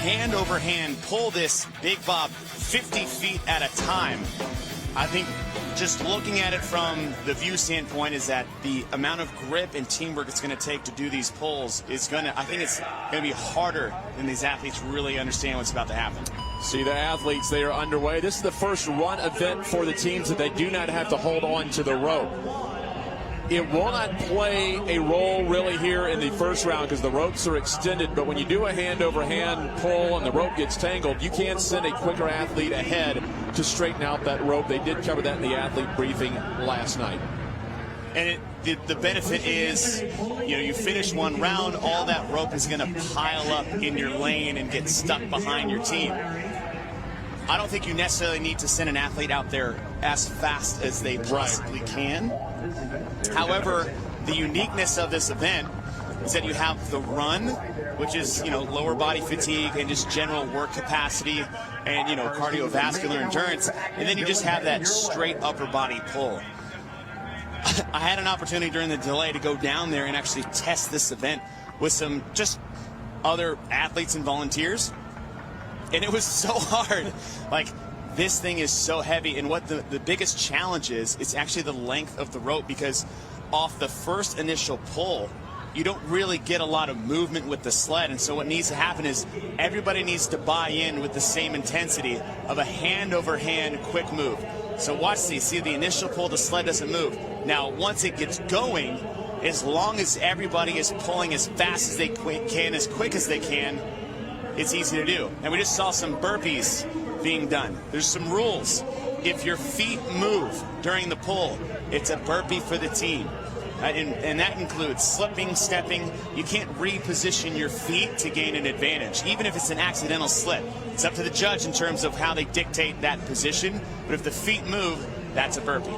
hand over hand pull this big bob 50 feet at a time. I think just looking at it from the view standpoint is that the amount of grip and teamwork it's going to take to do these pulls is going to, I think it's going to be harder than these athletes really understand what's about to happen. See the athletes, they are underway. This is the first run event for the teams that they do not have to hold on to the rope. It will not play a role really here in the first round because the ropes are extended, but when you do a hand-over-hand pull and the rope gets tangled, you can send a quicker athlete ahead to straighten out that rope. They did cover that in the athlete briefing last night. And the benefit is, you finish one round, all that rope is going to pile up in your lane and get stuck behind your team. I don't think you necessarily need to send an athlete out there as fast as they possibly can. However, the uniqueness of this event is that you have the run, which is, lower body fatigue and just general work capacity and, cardiovascular endurance. And then you just have that straight upper body pull. I had an opportunity during the delay to go down there and actually test this event with some just other athletes and volunteers. And it was so hard. Like, this thing is so heavy. And what the biggest challenge is, it's actually the length of the rope, because off the first initial pull, you don't really get a lot of movement with the sled. And so what needs to happen is everybody needs to buy in with the same intensity of a hand-over-hand quick move. So watch these. See the initial pull, the sled doesn't move. Now, once it gets going, as long as everybody is pulling as fast as they can, as quick as they can, it's easy to do. And we just saw some burpees being done. There's some rules. If your feet move during the pull, it's a burpee for the team. And that includes slipping, stepping. You can't reposition your feet to gain an advantage, even if it's an accidental slip. It's up to the judge in terms of how they dictate that position. But if the feet move, that's a burpee.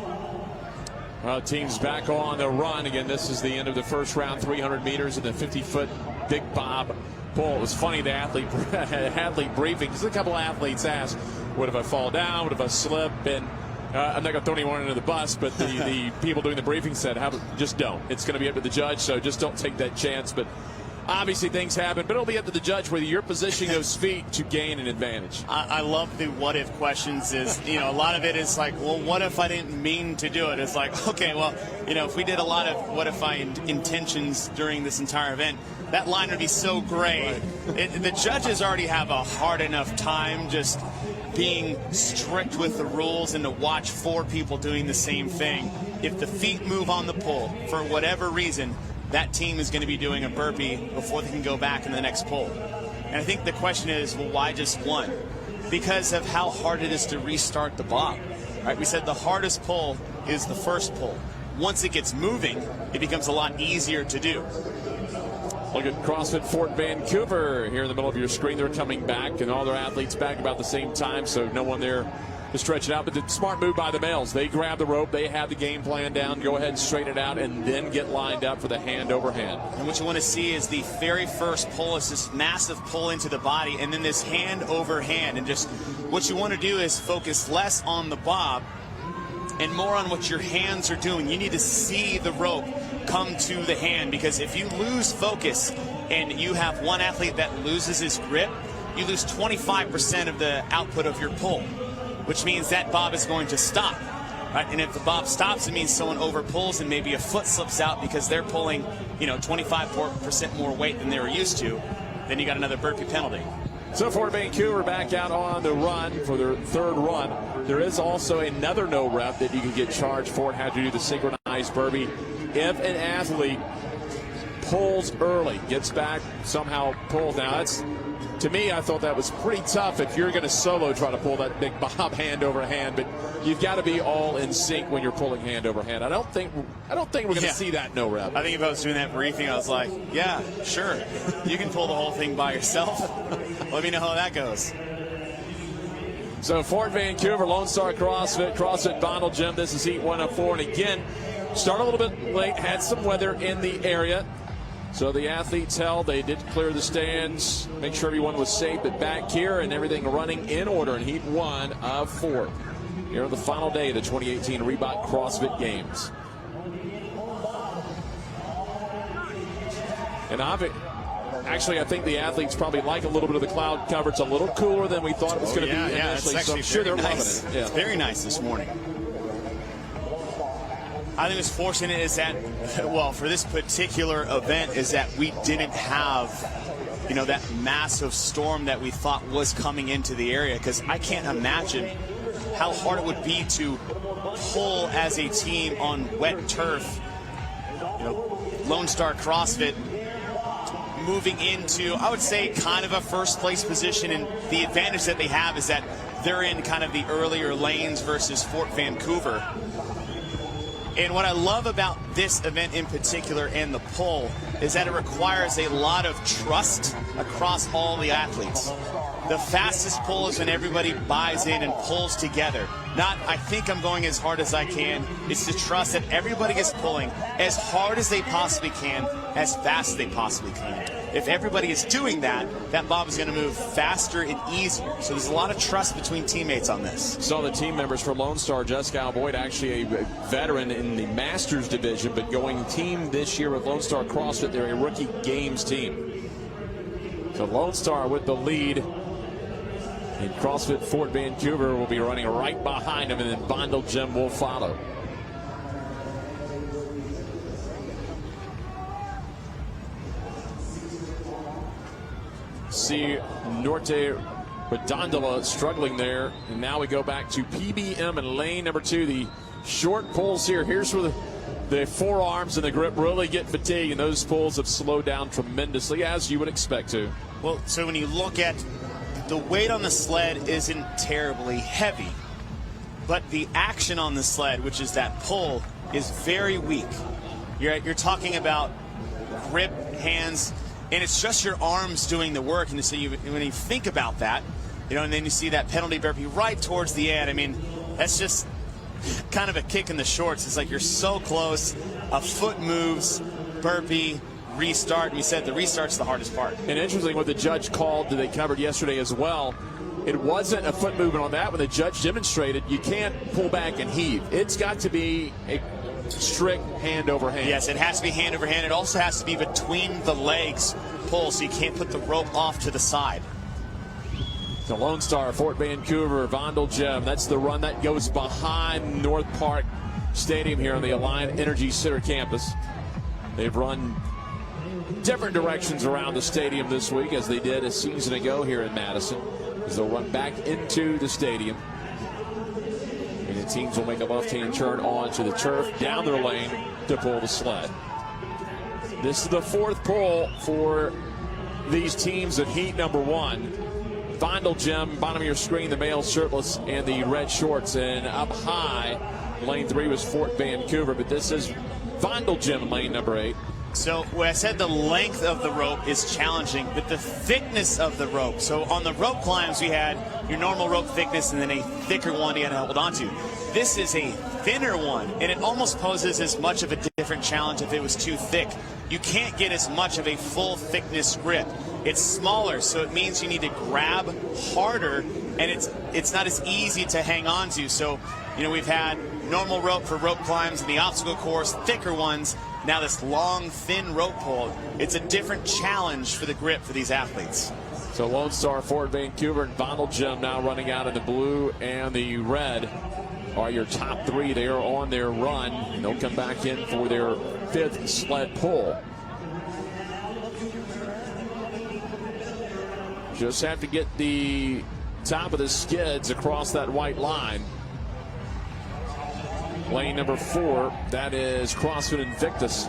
Well, team's back on the run. Again, this is the end of the first round, 300 meters in the 50-foot big bob pull. It was funny, the athlete briefing, because a couple of athletes asked, what if I fall down, what if I slip? And I'm not going to throw anyone under the bus, but the people doing the briefing said, just don't. It's going to be up to the judge, so just don't take that chance. But obviously things happen, but it'll be up to the judge whether you're positioning those feet to gain an advantage. I love the what if questions. Is a lot of it is like, well, what if I didn't mean to do it? It's like, okay, well, if we did a lot of what if I intentions during this entire event, that line would be so gray. Right. The judges already have a hard enough time just being strict with the rules and to watch four people doing the same thing. If the feet move on the pull for whatever reason, that team is going to be doing a burpee before they can go back in the next pull. And I think the question is, well, why just one? Because of how hard it is to restart the bob. Right? We said the hardest pull is the first pull. Once it gets moving, it becomes a lot easier to do. Look at CrossFit Fort Vancouver here in the middle of your screen. They're coming back, and all their athletes back about the same time, so no one there to stretch it out. But the smart move by the males. They grab the rope, they have the game plan down, go ahead and straighten it out, and then get lined up for the hand-over-hand. And what you want to see is the very first pull is this massive pull into the body, and then this hand-over-hand. And just what you want to do is focus less on the bob and more on what your hands are doing. You need to see the rope come to the hand, because if you lose focus and you have one athlete that loses his grip, you lose 25% of the output of your pull, which means that bob is going to stop. Right? And if the bob stops, it means someone over pulls and maybe a foot slips out because they're pulling 25% more weight than they were used to. Then you got another burpee penalty. So Fort Vancouver back out on the run for their third run. There is also another no rep that you can get charged for. It had to do the synchronized burpee. If an athlete pulls early, gets back, somehow pulls. Now, that's, to me, I thought that was pretty tough if you're going to solo try to pull that big bob hand over hand, but you've got to be all in sync when you're pulling hand over hand. I don't think we're going to see that no rep. I think if I was doing that briefing, I was like, yeah, sure. You can pull the whole thing by yourself. Let me know how that goes. So Fort Vancouver, Lone Star CrossFit Bondel Gym. This is Heat 1 of 4. And again, start a little bit late, had some weather in the area. So the athletes held, they did clear the stands, make sure everyone was safe, but back here and everything running in order in Heat 1 of 4. Here on the final day of the 2018 Reebok CrossFit Games. And Actually, I think the athletes probably like a little bit of the cloud cover. It's a little cooler than we thought it was going to be initially, so I'm sure they're loving it. Yeah. It's very nice this morning. I think what's fortunate is that, well, for this particular event, is that we didn't have, you know, that massive storm that we thought was coming into the area, because I can't imagine how hard it would be to pull as a team on wet turf. You know, Lone Star CrossFit moving into, I would say, kind of a first place position, and the advantage that they have is that they're in kind of the earlier lanes versus Fort Vancouver. And what I love about this event in particular and the pull is that it requires a lot of trust across all the athletes. The fastest pull is when everybody buys in and pulls together. Not, I think I'm going as hard as I can. It's to trust that everybody is pulling as hard as they possibly can, as fast as they possibly can. If everybody is doing that, that bob is going to move faster and easier. So there's a lot of trust between teammates on this. Saw the team members for Lone Star, Jessica Boyd, actually a veteran in the Masters division, but going team this year with Lone Star CrossFit. They're a rookie games team. So Lone Star with the lead. And CrossFit Fort Vancouver will be running right behind him, and then Vondel Gym will follow. See Norte Redondola struggling there, and now we go back to PBM and lane number 2. The short pulls here. Here's where the forearms and the grip really get fatigued, and those pulls have slowed down tremendously, as you would expect to. Well, so when you look at the weight on the sled isn't terribly heavy, but the action on the sled, which is that pull, is very weak. You're talking about grip, hands, and it's just your arms doing the work. And so when you think about that, you know, and then you see that penalty burpee right towards the end, I mean, that's just kind of a kick in the shorts. It's like you're so close, a foot moves, burpee, restart. And we said the restart's the hardest part. And interesting what the judge called that they covered yesterday as well. It wasn't a foot movement on that when the judge demonstrated you can't pull back and heave. It's got to be a strict hand over hand. Yes, it has to be hand over hand. It also has to be between the legs pull, so you can't put the rope off to the side. The Lone Star, Fort Vancouver, Vondel Gym. That's the run that goes behind North Park Stadium here on the Alliant Energy Center campus. They've run different directions around the stadium this week, as they did a season ago here in Madison, as they'll run back into the stadium. And the teams will make a left-hand turn onto the turf, down their lane to pull the sled. This is the 4th pull for these teams at heat number 1. Vondel Gym, bottom of your screen, the male shirtless and the red shorts. And up high, lane 3 was Fort Vancouver, but this is Vondel Gym, lane number 8. So when I said the length of the rope is challenging, but the thickness of the rope. So on the rope climbs, we had your normal rope thickness and then a thicker one you had to hold on to. This is a thinner one, and it almost poses as much of a different challenge if it was too thick. You can't get as much of a full thickness grip. It's smaller, so it means you need to grab harder, and it's not as easy to hang on to. So, you know, we've had normal rope for rope climbs in the obstacle course, thicker ones. Now this long, thin rope pull, it's a different challenge for the grip for these athletes. So Lone Star, Fort Vancouver, and Vondel Gym now running out in the blue and the red are your top 3. They are on their run. They'll come back in for their 5th sled pull. Just have to get the top of the skids across that white line. Lane number 4, that is CrossFit Invictus.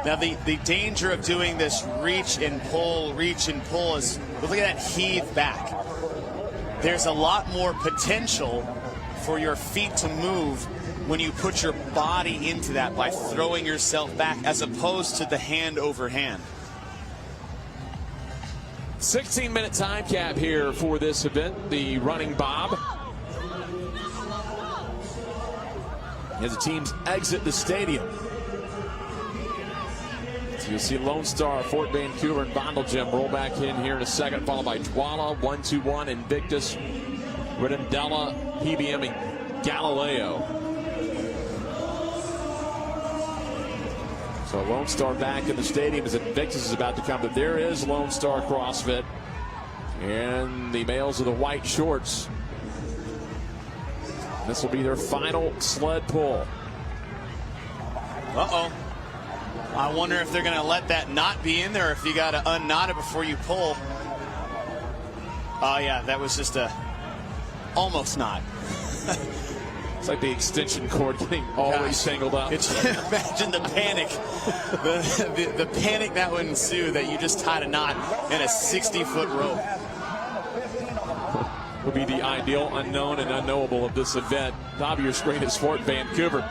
Now the danger of doing this reach and pull is, look at that heave back. There's a lot more potential for your feet to move when you put your body into that by throwing yourself back, as opposed to the hand over hand. 16-minute time cap here for this event, the running bob. As the teams exit the stadium. So you'll see Lone Star, Fort Vancouver, and Vondel Gym roll back in here in a second, followed by Dwala, 1-2-1, Invictus, Redondela, PBM, and Galileo. So Lone Star back in the stadium as Invictus is about to come. But there is Lone Star CrossFit and the males of the white shorts. This will be their final sled pull. Uh-oh. I wonder if they're going to let that knot be in there, or if you got to unknot it before you pull. Oh, yeah, that was just a almost knot. It's like the extension cord getting always tangled up. Imagine the panic, the panic that would ensue that you just tied a knot in a 60-foot rope. Would be the ideal unknown and unknowable of this event. Top of your screen is Fort Vancouver.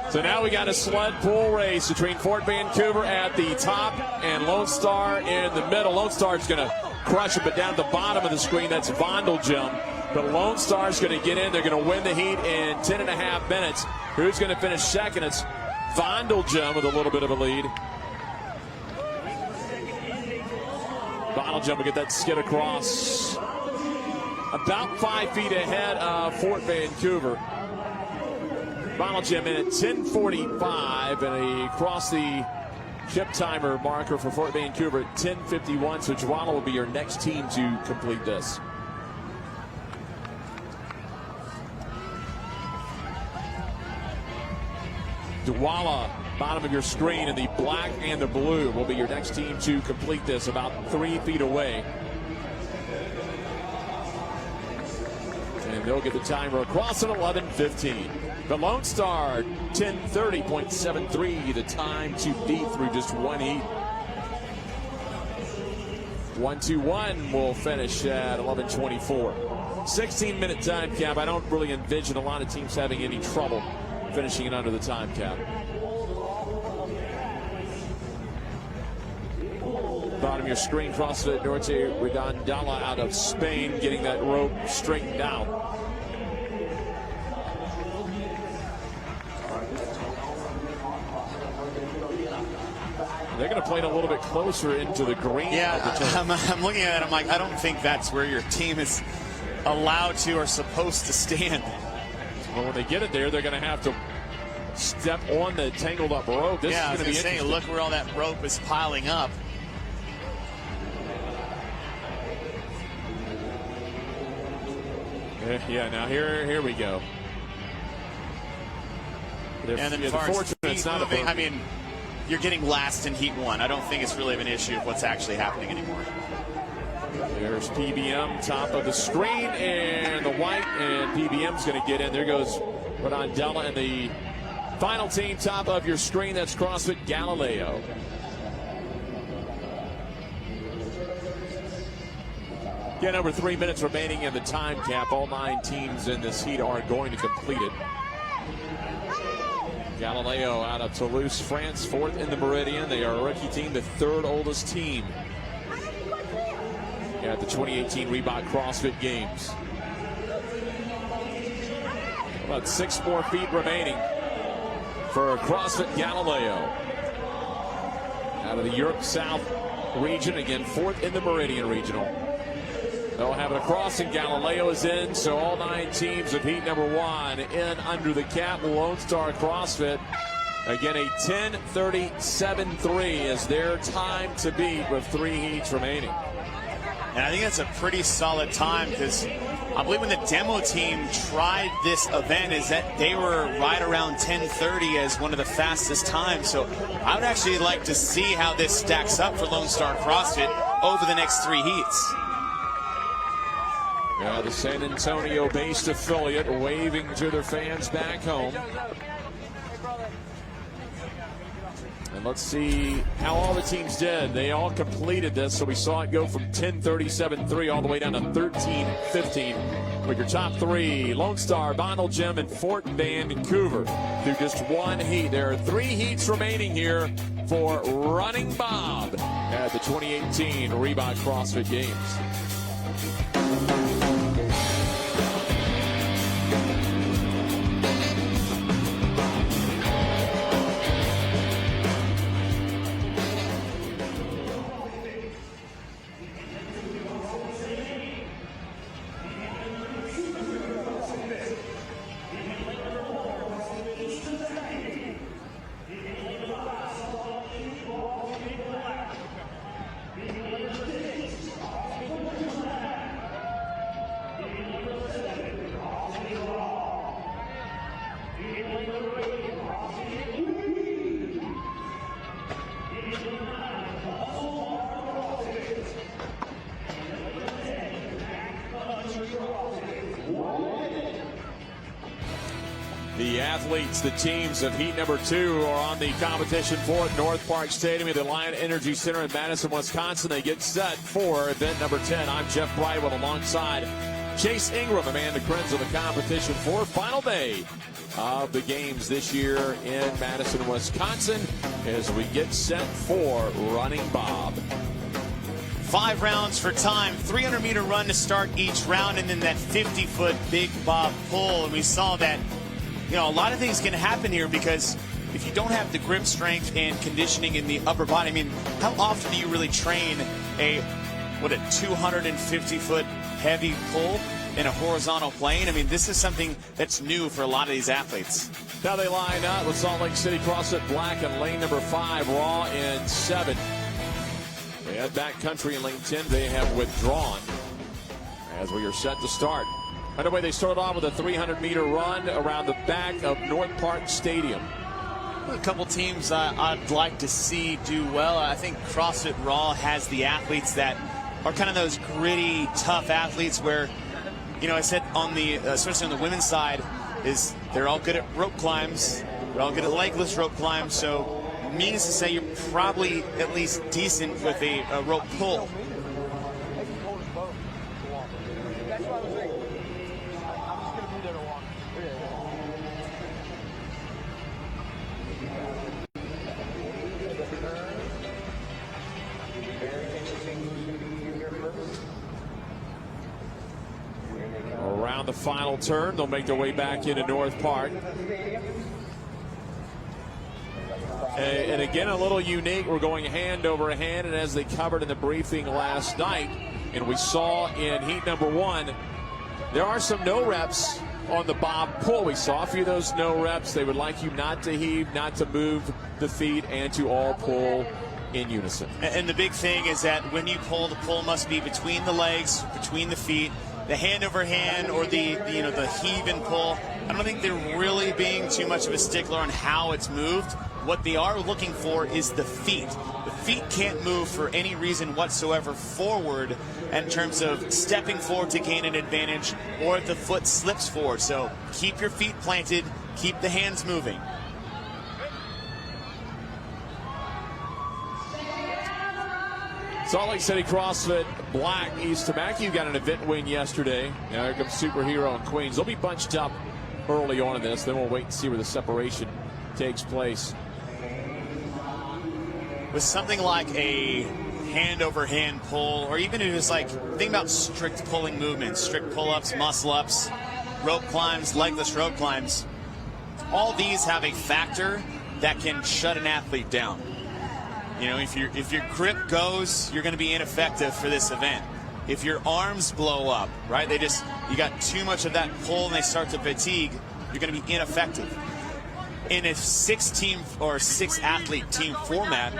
So now we got a sled pull race between Fort Vancouver at the top and Lone Star in the middle. Lone Star is going to crush it, but down at the bottom of the screen, that's Vondeljum. But Lone Star is going to get in. They're going to win the heat in 10.5 minutes. Who's going to finish second? It's Vondeljum with a little bit of a lead. Vondeljum will get that skid across. About 5 feet ahead of Fort Vancouver. Vondeljum in at 10:45, and he crossed the ship timer marker for Fort Vancouver at 10:51. So Jwala will be your next team to complete this. Jwala, bottom of your screen, in the black and the blue, will be your next team to complete this, about 3 feet away. And they'll get the timer across at 11:15. The Lone Star, 10:30.73, the time to beat through just one heat. 1-2-1 will finish at 11:24. 16-minute time cap. I don't really envision a lot of teams having any trouble finishing it under the time cap. Bottom of your screen, CrossFit Norte Redondala out of Spain, getting that rope straightened out. They're going to play it a little bit closer into the green. Yeah, I'm looking at it. I'm like, I don't think that's where your team is allowed to or supposed to stand. Well, when they get it there, they're going to have to step on the tangled up rope. This is going to be interesting. Look where all that rope is piling up. Yeah, now here we go. And then it's not moving. I mean, you're getting last in heat one. I don't think it's really an issue of what's actually happening anymore. There's PBM top of the screen, and the white, and PBM's going to get in. There goes Redondala, and the final team top of your screen, that's CrossFit Galileo. Again, over 3 minutes remaining in the time cap. All 9 teams in this heat are going to complete it. Galileo out of Toulouse, France, 4th in the Meridian. They are a rookie team, the 3rd oldest team at the 2018 Reebok CrossFit Games. About 6 more feet remaining for CrossFit Galileo. Out of the Europe South region, again, 4th in the Meridian Regional. They'll have it across, and Galileo is in, so all 9 teams of heat number 1 in under the cap. Lone Star CrossFit, again, a 10:37.3 is their time to beat with 3 heats remaining. And I think that's a pretty solid time, because I believe when the demo team tried this event, is that they were right around 10:30 as one of the fastest times. So I would actually like to see how this stacks up for Lone Star CrossFit over the next 3 heats. Yeah, the San Antonio-based affiliate waving to their fans back home. And let's see how all the teams did. They all completed this, so we saw it go from 10:37.3 all the way down to 13:15. With your top 3, Lone Star, Vondeljum, and Fort Vancouver through just 1 heat. There are 3 heats remaining here for Running Bob at the 2018 Reebok CrossFit Games. athletes, the teams of heat number 2 are on the competition floor at North Park Stadium at the Lion Energy Center in Madison, Wisconsin. They get set for event number 10. I'm Jeff Brightwell alongside Chase Ingram, Amanda Krenz of the competition floor. Final day of the games this year in Madison, Wisconsin, as we get set for Running Bob. 5 rounds for time, 300-meter run to start each round, and then that 50-foot big bob pull. And we saw that, a lot of things can happen here, because if you don't have the grip strength and conditioning in the upper body, how often do you really train a 250-foot heavy pull in a horizontal plane? This is something that's new for a lot of these athletes. Now they line up with Salt Lake City CrossFit Black in lane number 5, Raw in 7. They had backcountry in lane 10. They have withdrawn as we are set to start. Underway, they started off with a 300-meter run around the back of North Park Stadium. A couple teams I'd like to see do well. I think CrossFit Raw has the athletes that are kind of those gritty, tough athletes where, I said especially on the women's side, is they're all good at rope climbs. They're all good at legless rope climbs. So means to say you're probably at least decent with a rope pull. Around the final turn, they'll make their way back into North Park. And again, a little unique. We're going hand over hand, and as they covered in the briefing last night, and we saw in heat number 1, there are some no reps on the bob pull. We saw a few of those no reps. They would like you not to heave, not to move the feet, and to all pull in unison. And the big thing is that when you pull, the pull must be between the legs, between the feet. The hand over hand or the heave and pull, I don't think they're really being too much of a stickler on how it's moved. What they are looking for is the feet. The feet can't move for any reason whatsoever forward in terms of stepping forward to gain an advantage, or if the foot slips forward. So keep your feet planted, keep the hands moving. Salt Lake City CrossFit Black East Temecula got an event win yesterday. Now here comes Superhero and Queens. They'll be bunched up early on in this. Then we'll wait and see where the separation takes place. With something like a hand over hand pull, or even just think about strict pulling movements, strict pull-ups, muscle-ups, rope climbs, legless rope climbs. All these have a factor that can shut an athlete down. If your grip goes, you're going to be ineffective for this event. If your arms blow up, right, you got too much of that pull and they start to fatigue, you're going to be ineffective. In a 6-team or 6-athlete team format,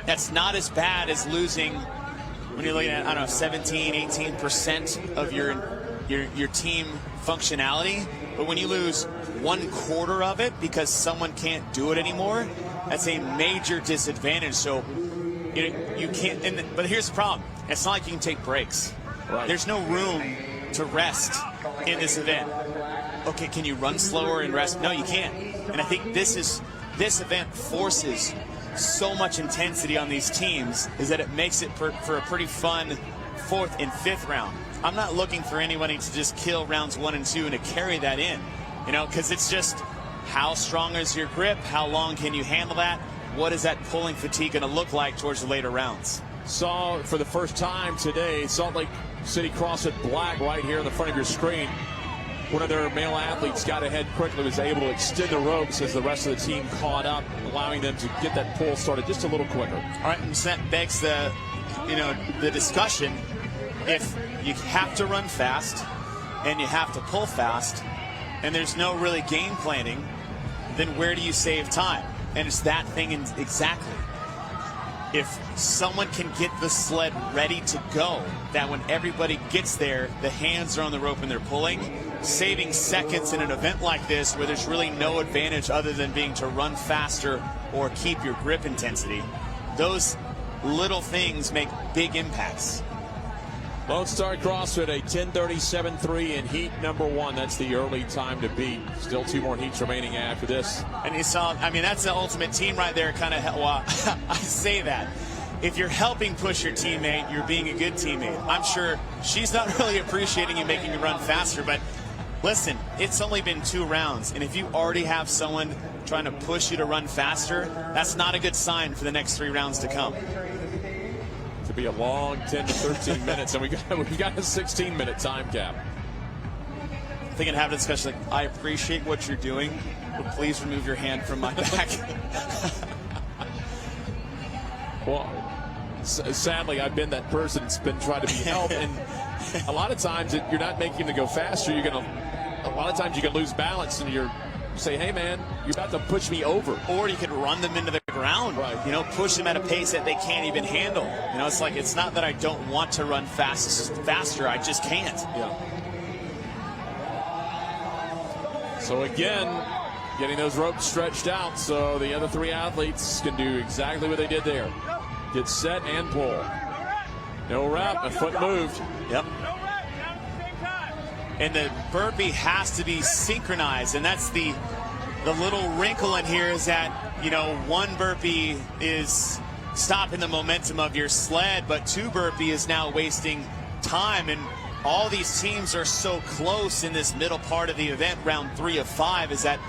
that's not as bad as losing when you're looking at 17, 18% of your team functionality. But when you lose 1/4 of it because someone can't do it anymore, that's a major disadvantage. So you can't. But here's the problem: it's not like you can take breaks. Right. There's no room to rest in this event. Okay, can you run slower and rest? No, you can't. And I think this event forces so much intensity on these teams, is that it makes it for a pretty fun 4th and 5th round. I'm not looking for anybody to just kill rounds 1 and 2 and to carry that in, because it's just how strong is your grip, how long can you handle that, what is that pulling fatigue going to look like towards the later rounds. Saw for the first time today Salt Lake City CrossFit Black right here in the front of your screen. One of their male athletes got ahead quickly, was able to extend the ropes as the rest of the team caught up, allowing them to get that pull started just a little quicker. All right, and that begs the discussion. If you have to run fast and you have to pull fast and there's no really game planning, then where do you save time? And it's that thing exactly. If someone can get the sled ready to go, that when everybody gets there, the hands are on the rope and they're pulling, saving seconds in an event like this where there's really no advantage other than being to run faster or keep your grip intensity, those little things make big impacts. Lone Star CrossFit, a 10:37.3 in heat number 1. That's the early time to beat. Still 2 more heats remaining after this. And you saw, I mean, that's the ultimate team right there. Kind of, well, I say that. If you're helping push your teammate, you're being a good teammate. I'm sure she's not really appreciating you making you run faster, but listen, it's only been 2 rounds, and if you already have someone trying to push you to run faster, that's not a good sign for the next 3 rounds to come. To be a long 10 to 13 minutes, and we've got a 16-minute time cap. I think I'd have a discussion like, I appreciate what you're doing, but please remove your hand from my back. Well, sadly, I've been that person that's been trying to be helped, and a lot of times you're not making them to go faster. A lot of times you can lose balance, and you say, hey man, you're about to push me over. Or you could run them into the ground, right? You know, push them at a pace that they can't even handle. You know, it's like, it's not that I don't want to run faster, I just can't. Yeah. So again, getting those ropes stretched out so the other 3 athletes can do exactly what they did there. Get set and pull. No rep, a foot moved. Yep. And the burpee has to be synchronized, and that's the little wrinkle in here, is that, you know, 1 burpee is stopping the momentum of your sled, but 2 burpee is now wasting time, and all these teams are so close in this middle part of the event, round 3 of 5, is that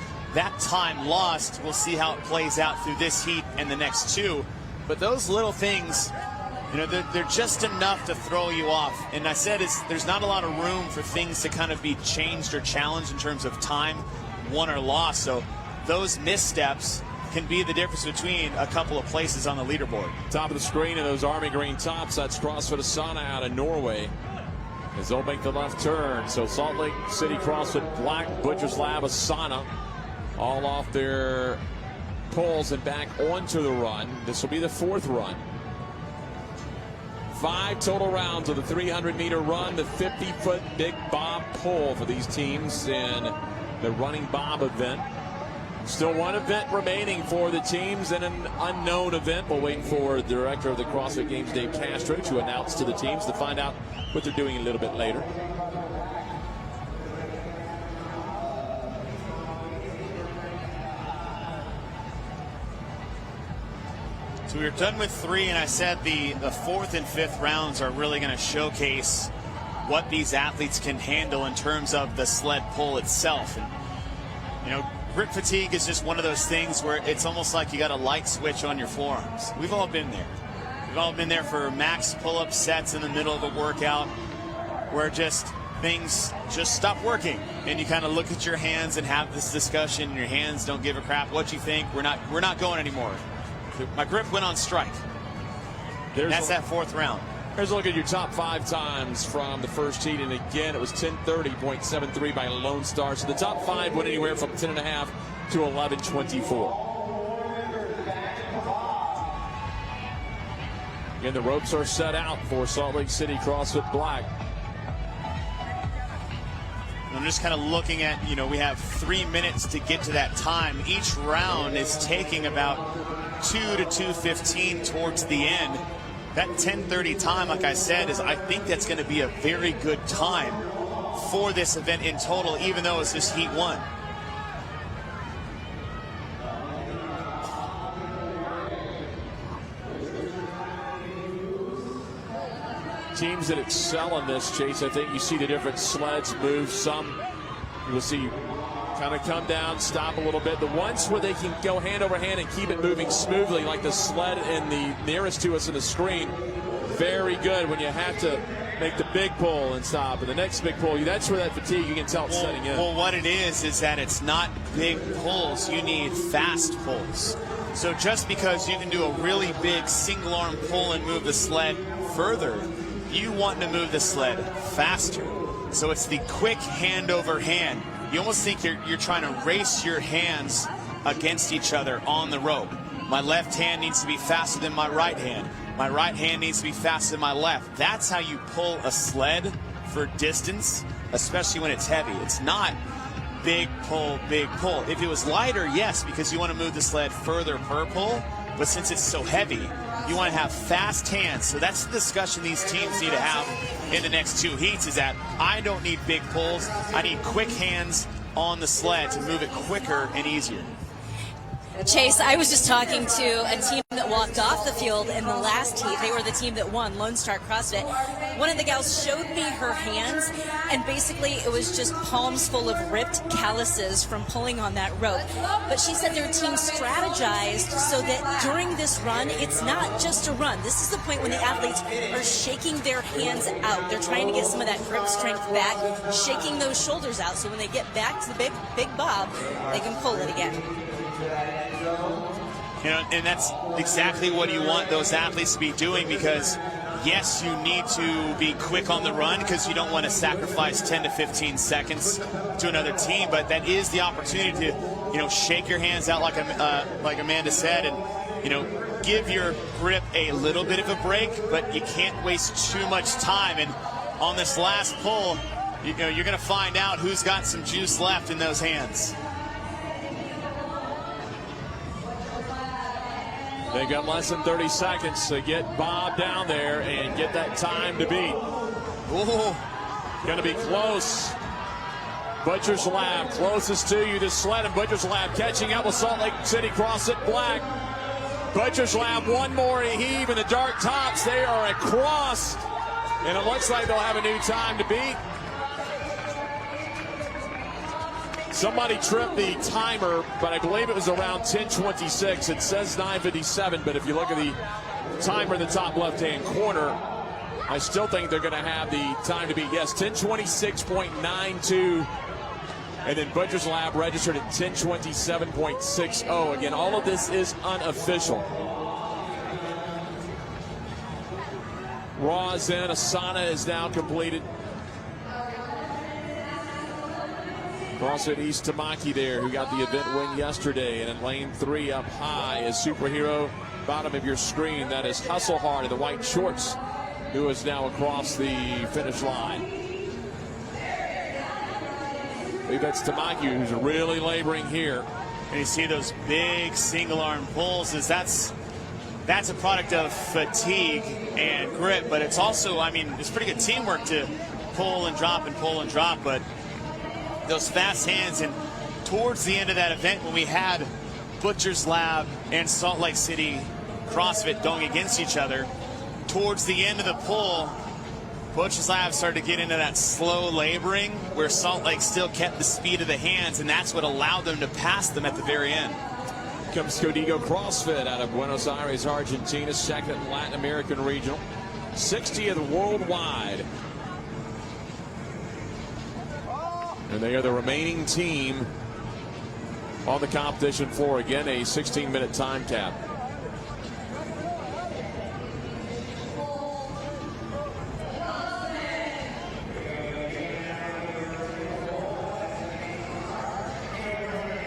time lost. We'll see how it plays out through this heat and the next 2, but those little things, you know, they're just enough to throw you off. And I said there's not a lot of room for things to kind of be changed or challenged in terms of time won or lost. So those missteps can be the difference between a couple of places on the leaderboard. Top of the screen in those army green tops, that's CrossFit Asana out of Norway, as they'll make the left turn. So Salt Lake City CrossFit Black, Butcher's Lab, Asana, all off their poles and back onto the run. This will be the 4th run. 5 total rounds of the 300-meter run, the 50-foot big bob pull for these teams in the running bob event. Still 1 event remaining for the teams and an unknown event. We'll wait for the director of the CrossFit Games, Dave Castro, to announce to the teams to find out what they're doing a little bit later. So we're done with 3, and I said the 4th and 5th rounds are really going to showcase what these athletes can handle in terms of the sled pull itself. And, you know, grip fatigue is just one of those things where it's almost like you got a light switch on your forearms. We've all been there. We've all been there for max pull-up sets in the middle of a workout where just things just stop working, and you kind of look at your hands and have this discussion, and your hands don't give a crap what you think. We're not going anymore. My grip went on strike. That's that 4th round. Here's a look at your top 5 times from the first heat, and again, it was 10:30.73 by Lone Star. So the top 5 went anywhere from 10.5 to 11:24. Again, the ropes are set out for Salt Lake City CrossFit Black. I'm just kind of looking at, you know, we have 3 minutes to get to that time. Each round is taking about 2 to 2:15 towards the end. That 10:30 time, like I said, I think that's going to be a very good time for this event in total, even though it's just heat 1. Teams that excel in this, Chase, I think you see the different sleds move. Some you will see kind of come down, stop a little bit. The ones where they can go hand over hand and keep it moving smoothly, like the sled in the nearest to us in the screen, very good when you have to make the big pull and stop. And the next big pull, that's where that fatigue, you can tell it's setting in. Well, what it is that it's not big pulls. You need fast pulls. So just because you can do a really big single arm pull and move the sled further, you want to move the sled faster. So it's the quick hand over hand. You almost think you're trying to race your hands against each other on the rope. My left hand needs to be faster than my right hand. My right hand needs to be faster than my left. That's how you pull a sled for distance, especially when it's heavy. It's not big pull, big pull. If it was lighter, yes, because you want to move the sled further per pull. But since it's so heavy, You want to have fast hands. So that's the discussion these teams need to have in the next 2 heats, is that I don't need big pulls. I need quick hands on the sled to move it quicker and easier. Chase, I was just talking to a team that walked off the field in the last heat. They were the team that won, Lone Star CrossFit. One of the gals showed me her hands, and basically it was just palms full of ripped calluses from pulling on that rope. But she said their team strategized so that during this run, it's not just a run. This is the point when the athletes are shaking their hands out. They're trying to get some of that grip strength back, shaking those shoulders out, so when they get back to the big bob, they can pull it again. You know, and that's exactly what you want those athletes to be doing, because yes, you need to be quick on the run because you don't want to sacrifice 10 to 15 seconds to another team, but that is the opportunity to, you know, shake your hands out like Amanda said, and, you know, give your grip a little bit of a break, but you can't waste too much time. And on this last pull, you know, you're going to find out who's got some juice left in those hands. They've got less than 30 seconds to get Bob down there and get that time to beat. Ooh. Going to be close. Butcher's Lab closest to you. The sled and Butcher's Lab catching up with Salt Lake City CrossFit Black. Butcher's Lab one more heave in the dark tops. They are across, and it looks like they'll have a new time to beat. Somebody tripped the timer, but I believe it was around 10:26. It says 9:57, but if you look at the timer in the top left-hand corner, I still think they're going to have the time to beat. Yes, 10:26.92, and then Butcher's Lab registered at 10:27.60. Again, all of this is unofficial. Raw's in. Asana is now completed. CrossFit East Tamaki there, who got the event win yesterday. And in lane 3 up high is Superhero, bottom of your screen. That is Hustle Hard in the white shorts, who is now across the finish line. I believe that's Tamaki who's really laboring here. And you see those big single arm pulls. That's a product of fatigue and grit, but it's also, I mean, it's pretty good teamwork to pull and drop and pull and drop, but those fast hands. And towards the end of that event, when we had Butcher's Lab and Salt Lake City CrossFit going against each other, towards the end of the pull, Butcher's Lab started to get into that slow laboring where Salt Lake still kept the speed of the hands, and that's what allowed them to pass them at the very end. Comes Código CrossFit out of Buenos Aires, Argentina, second in Latin American Regional, 60th worldwide. And they are the remaining team on the competition floor. Again, a 16-minute time cap.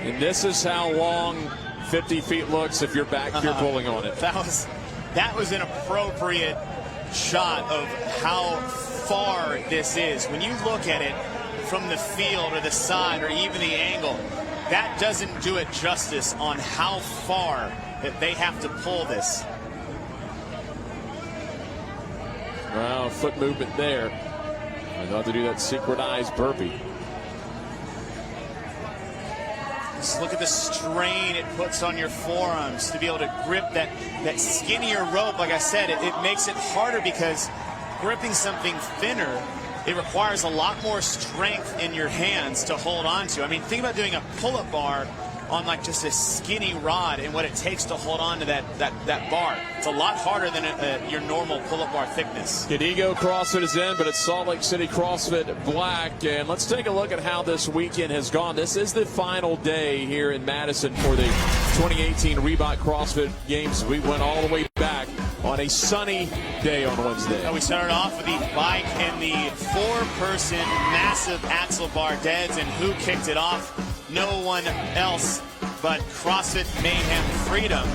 And this is how long 50 feet looks if you're back here pulling on it. That was an appropriate shot of how far this is. When you look at it from the field or the side or even the angle, that doesn't do it justice on how far that they have to pull this. Well, foot movement there. And they'll have to do that synchronized burpee. Just look at the strain it puts on your forearms to be able to grip that skinnier rope. Like I said, it makes it harder because gripping something thinner, it requires a lot more strength in your hands to hold on to. I mean, think about doing a pull-up bar on like just a skinny rod and what it takes to hold on to that bar. It's a lot harder than your normal pull-up bar thickness. Código CrossFit is in, but it's Salt Lake City CrossFit Black. And let's take a look at how this weekend has gone. This is the final day here in Madison for the 2018 Reebok CrossFit Games. We went all the way back on a sunny day on Wednesday. We started off with the bike and the 4-person massive axle bar deads, and who kicked it off? No one else but CrossFit Mayhem Freedom.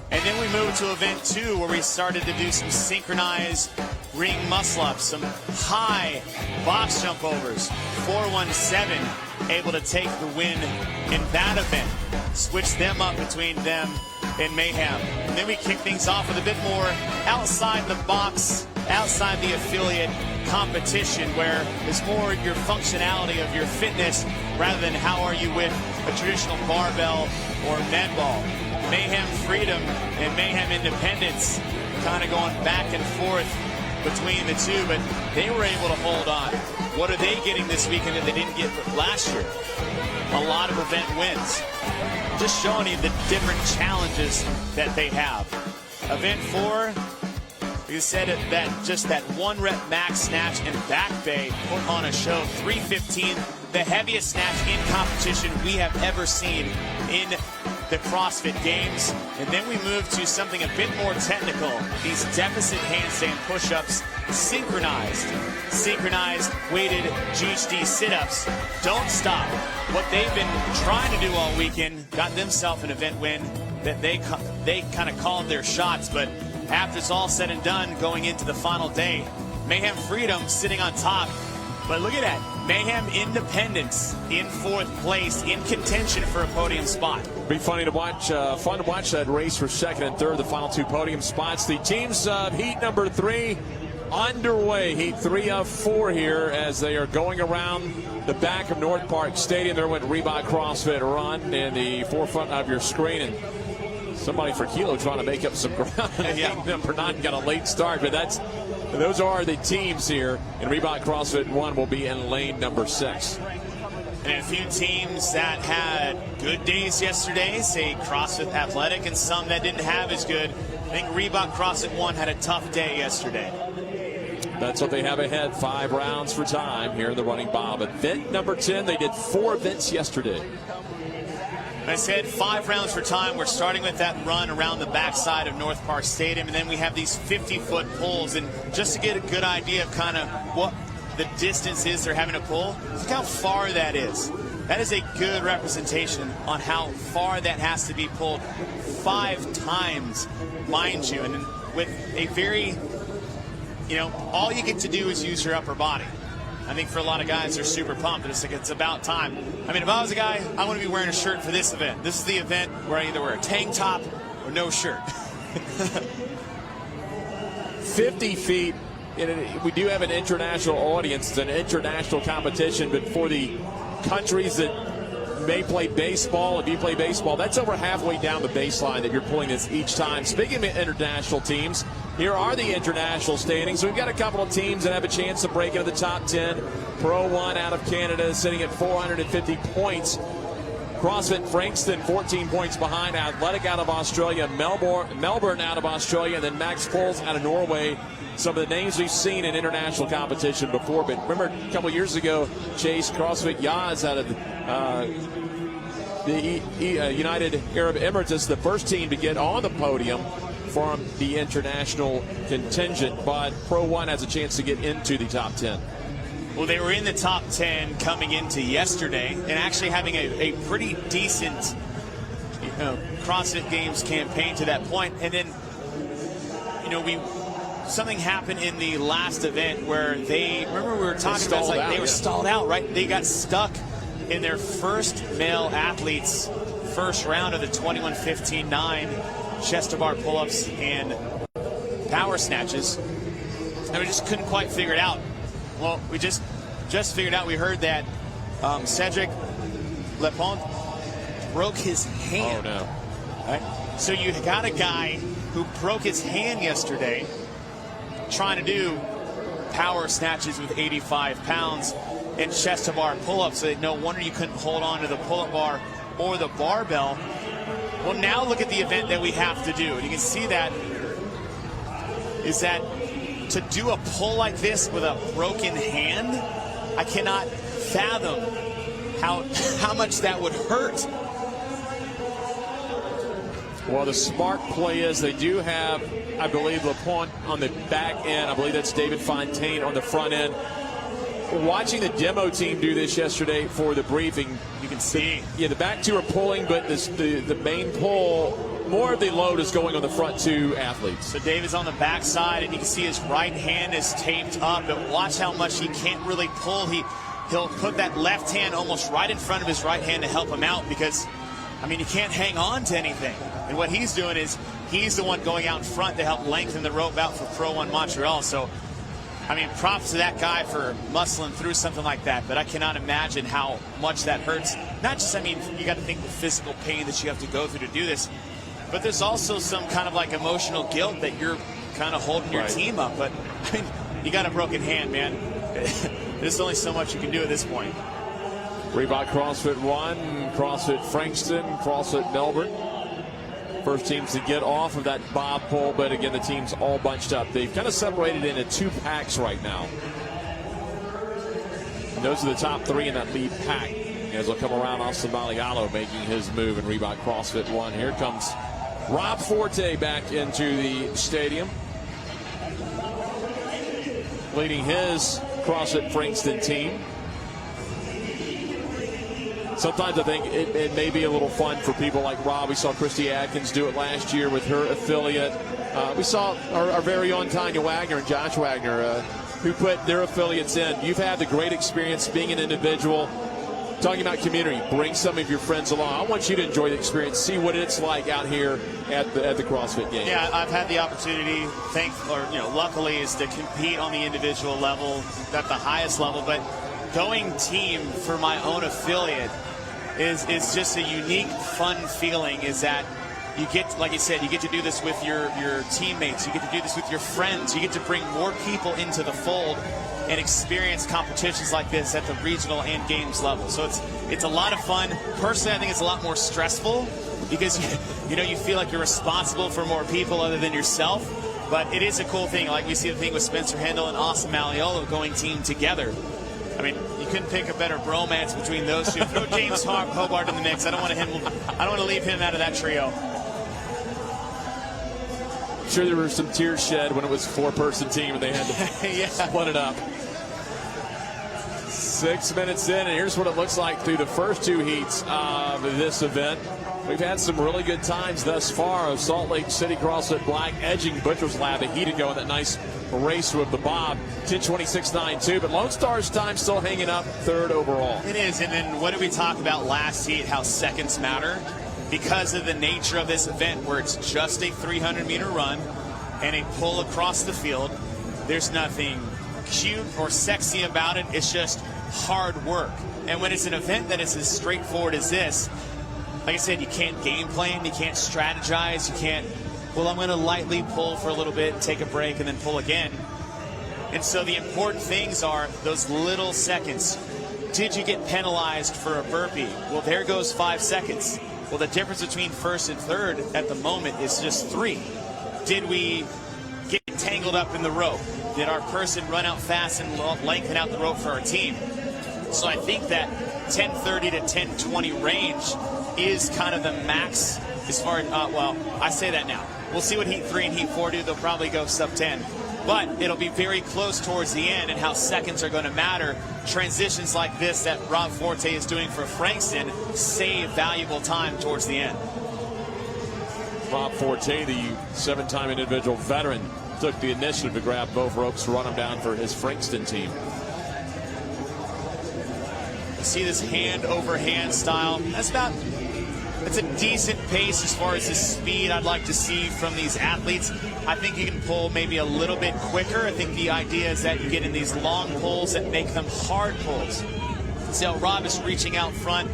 And then we moved to event 2, where we started to do some synchronized ring muscle ups, some high box jump overs. 417 able to take the win in that event. Switched them up between them and Mayhem. And then we kick things off with a bit more outside the box, outside the affiliate competition, where it's more your functionality of your fitness rather than how are you with a traditional barbell or med ball. Mayhem Freedom and Mayhem Independence kind of going back and forth between the two, but they were able to hold on. What are they getting this weekend that they didn't get last year? A lot of event wins. Just showing you the different challenges that they have. Event 4, you said it, that just that 1 rep max snatch and back bay put on a show. 315, the heaviest snatch in competition we have ever seen in the CrossFit Games. And then we move to something a bit more technical. These deficit handstand push-ups, synchronized weighted GHD sit-ups. Don't stop. What they've been trying to do all weekend, got themselves an event win that they kind of called their shots. But after it's all said and done, going into the final day, Mayhem Freedom sitting on top. But look at that, Mayhem Independence in 4th place, in contention for a podium spot. Be funny to watch, fun to watch that race for 2nd and 3rd, the final 2 podium spots. The teams of heat number 3 underway. Heat 3 of 4 here as they are going around the back of North Park Stadium. There went Reebok CrossFit Run in the forefront of your screen, and somebody for Kilo trying to make up some ground. Yeah. Number 9 got a late start, but those are the teams here. And Reebok CrossFit 1 will be in lane number 6. And a few teams that had good days yesterday, say CrossFit Athletic, and some that didn't have as good. I think Reebok CrossFit 1 had a tough day yesterday. That's what they have ahead. 5 rounds for time here in the running bob. Event number 10, they did 4 events yesterday. I said 5 rounds for time. We're starting with that run around the backside of North Park Stadium, and then we have these 50-foot pulls. And just to get a good idea of kind of what the distance is they're having to pull, look how far that is. That is a good representation on how far that has to be pulled 5 times, mind you. And with a very, all you get to do is use your upper body. I think for a lot of guys, they're super pumped. It's like, it's about time. I mean, if I was a guy, I want to be wearing a shirt for this event. This is the event where I either wear a tank top or no shirt. 50 feet. We do have an international audience. It's an international competition, but for the countries that may play baseball, if you play baseball, that's over halfway down the baseline that you're pulling this each time. Speaking of international teams, here are the international standings. We've got a couple of teams that have a chance to break into the top 10. Pro 1 out of Canada is sitting at 450 points. CrossFit Frankston 14 points behind. Athletic out of Australia. Melbourne out of Australia. And then Max Puls out of Norway. Some of the names we've seen in international competition before. But remember a couple years ago, Chase, CrossFit Yaz out of the United Arab Emirates, the first team to get on the podium from the international contingent. But Pro 1 has a chance to get into the top 10. Well, they were in the top 10 coming into yesterday and actually having a pretty decent CrossFit Games campaign to that point. And then, something happened in the last event where remember we were talking about, like they were stalled out, right? They got stuck in their first male athletes' first round of the 21-15-9 chest to bar pull-ups and power snatches. And we just couldn't quite figure it out. Well, we just figured out, we heard that Cedric Lepont broke his hand. Oh, no. Right? So you got a guy who broke his hand yesterday trying to do power snatches with 85 pounds and chest to bar pull-ups. So no wonder you couldn't hold on to the pull-up bar or the barbell. Well, now look at the event that we have to do. And you can see that is that to do a pull like this with a broken hand, I cannot fathom how much that would hurt. Well, the smart play is they do have, I believe, LaPointe on the back end. I believe that's David Fontaine on the front end. Watching the demo team do this yesterday for the briefing, you can see, the back two are pulling, but the main pull, more of the load is going on the front 2 athletes. So David's on the back side, and you can see his right hand is taped up, but watch how much he can't really pull. He'll put that left hand almost right in front of his right hand to help him out, because I mean, you can't hang on to anything. And what he's doing is he's the one going out in front to help lengthen the rope out for Pro 1 Montreal. So, I mean, props to that guy for muscling through something like that. But I cannot imagine how much that hurts. Not just, I mean, you got to think the physical pain that you have to go through to do this. But there's also some kind of like emotional guilt that you're kind of holding your team up. But, I mean, you got a broken hand, man. There's only so much you can do at this point. Reebok CrossFit 1, CrossFit Frankston, CrossFit Melbourne. First teams to get off of that bob pole, but again, the team's all bunched up. They've kind of separated into 2 packs right now. And those are the top 3 in that lead pack. As they'll come around, Austin Malialo making his move in Reebok CrossFit 1. Here comes Rob Forte back into the stadium, leading his CrossFit Frankston team. Sometimes I think it may be a little fun for people like Rob. We saw Christy Atkins do it last year with her affiliate. We saw our very own Tanya Wagner and Josh Wagner who put their affiliates in. You've had the great experience being an individual. Talking about community, bring some of your friends along. I want you to enjoy the experience, see what it's like out here at the CrossFit Games. Yeah, I've had the opportunity, luckily, is to compete on the individual level at the highest level. But going team for my own affiliate is just a unique, fun feeling. Is that you get, like you said, you get to do this with your teammates. You get to do this with your friends. You get to bring more people into the fold and experience competitions like this at the regional and games level. So it's a lot of fun. Personally, I think it's a lot more stressful because you feel like you're responsible for more people other than yourself. But it is a cool thing. Like we see the thing with Spencer Hendel and Austin Maliolo going team together. I mean, you couldn't pick a better bromance between those two. Throw James Hobart in the mix. I don't want to leave him out of that trio. I'm sure there were some tears shed when it was a 4-person team and they had to split it up. 6 minutes in, and here's what it looks like through the first 2 heats of this event. We've had some really good times thus far of Salt Lake City CrossFit Black edging Butcher's Lab a heat ago in that nice race with the Bob. 10:26.92, but Lone Star's time still hanging up 3rd overall. It is, and then what did we talk about last heat, how seconds matter? Because of the nature of this event where it's just a 300-meter run and a pull across the field, there's nothing cute or sexy about it. It's just hard work. And when it's an event that is as straightforward as this, like I said, you can't game plan, you can't strategize, you can't, well, I'm going to lightly pull for a little bit and take a break and then pull again. And so the important things are those little seconds. Did you get penalized for a burpee? Well, there goes 5 seconds. Well, the difference between first and third at the moment is just 3. Did we get tangled up in the rope? Did our person run out fast and lengthen out the rope for our team? So I think that 10:30 to 10:20 range is kind of the max as far as, well, I say that now. We'll see what Heat 3 and Heat 4 do. They'll probably go sub 10. But it'll be very close towards the end, and how seconds are going to matter. Transitions like this that Rob Forte is doing for Frankston save valuable time towards the end. Rob Forte, the 7-time individual veteran, took the initiative to grab both ropes to run them down for his Frankston team. See this hand over hand style. That's a decent pace as far as the speed I'd like to see from these athletes. I think you can pull maybe a little bit quicker. I think the idea is that you get in these long pulls that make them hard pulls. See how Rob is reaching out front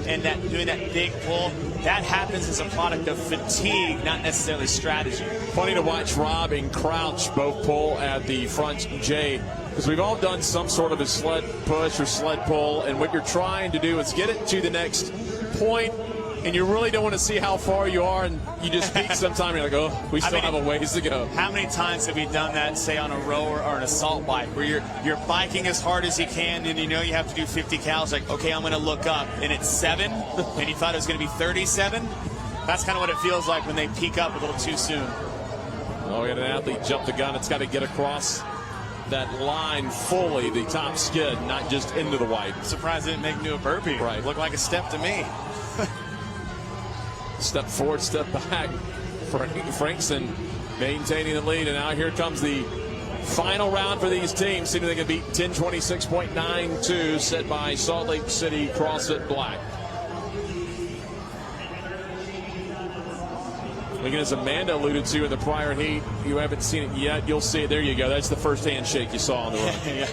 and doing that big pull. That happens as a product of fatigue, not necessarily strategy. Funny to watch Rob and Crouch both pull at the front J, because we've all done some sort of a sled push or sled pull, and what you're trying to do is get it to the next point, and you really don't want to see how far you are, and you just peak sometime. You're like, oh, we still have a ways to go. How many times have we done that, say, on a rower or an assault bike, where you're biking as hard as you can, and you know you have to do 50 cals, like, okay, I'm going to look up, and it's 7, and you thought it was going to be 37? That's kind of what it feels like when they peak up a little too soon. Oh, we had an athlete jump the gun. It's got to get across that line fully, the top skid, not just into the white. I'm surprised it didn't make me do a burpee. Right. Looked like a step to me. Step forward, step back. Frankston maintaining the lead, and now here comes the final round for these teams. See if they can beat 10:26.92 set by Salt Lake City CrossFit Black. Again, as Amanda alluded to in the prior heat, you haven't seen it yet. You'll see it. There you go. That's the first handshake you saw on the run. Yeah.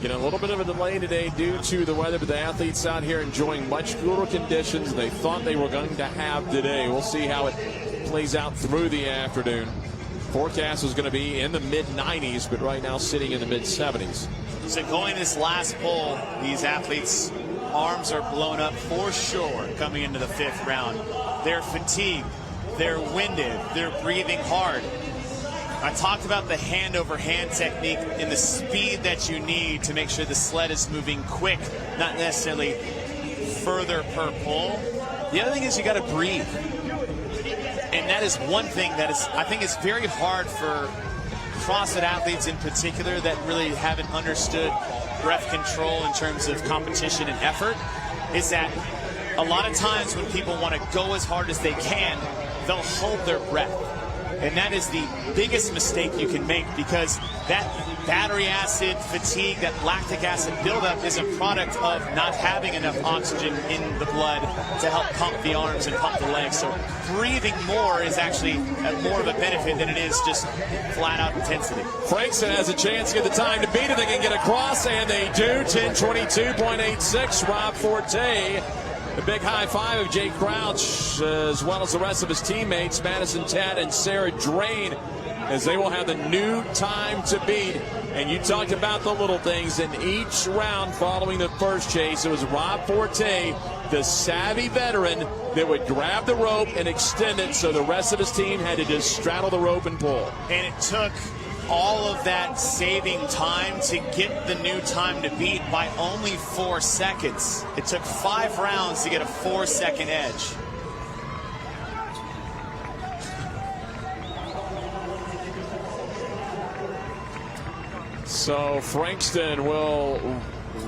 Getting a little bit of a delay today due to the weather, but the athletes out here enjoying much cooler conditions than they thought they were going to have today. We'll see how it plays out through the afternoon. Forecast is going to be in the mid-90s, but right now sitting in the mid-70s. So going this last pole, these athletes' arms are blown up for sure coming into the 5th round. They're fatigued, they're winded, they're breathing hard. I talked about the hand-over-hand technique and the speed that you need to make sure the sled is moving quick, not necessarily further per pull. The other thing is you got to breathe. And that is one thing that is, I think, is very hard for CrossFit athletes in particular that really haven't understood breath control in terms of competition and effort, is that a lot of times when people want to go as hard as they can, they'll hold their breath. And that is the biggest mistake you can make, because that battery acid fatigue, that lactic acid buildup is a product of not having enough oxygen in the blood to help pump the arms and pump the legs. So breathing more is actually more of a benefit than it is just flat out intensity. Frankston has a chance to get the time to beat it. They can get across, and they do. 10:22.86. Rob Forte. A big high five of Jake Crouch, as well as the rest of his teammates, Madison Ted and Sarah Drain, as they will have the new time to beat. And you talked about the little things. In each round following the first chase, it was Rob Forte, the savvy veteran, that would grab the rope and extend it, so the rest of his team had to just straddle the rope and pull. And it took all of that saving time to get the new time to beat by only 4 seconds. It took 5 rounds to get a 4-second edge. So Frankston will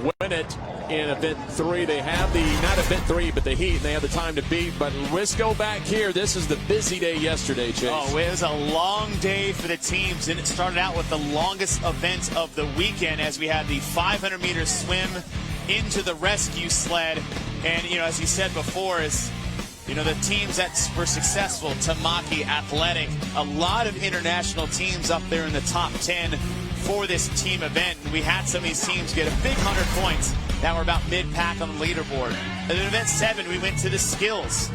win it in event 3. They have the, not event 3, but the heat, and they have the time to beat. But let's go back here. This is the busy day yesterday, Chase. Oh, it was a long day for the teams, and it started out with the longest event of the weekend, as we had the 500-meter swim into the rescue sled. And, you know, as you said before, is, you know, the teams that were successful, Tamaki, Athletic, a lot of international teams up there in the top 10 for this team event. And we had some of these teams get a big 100 points that were about mid-pack on the leaderboard. And in event 7, we went to the skills.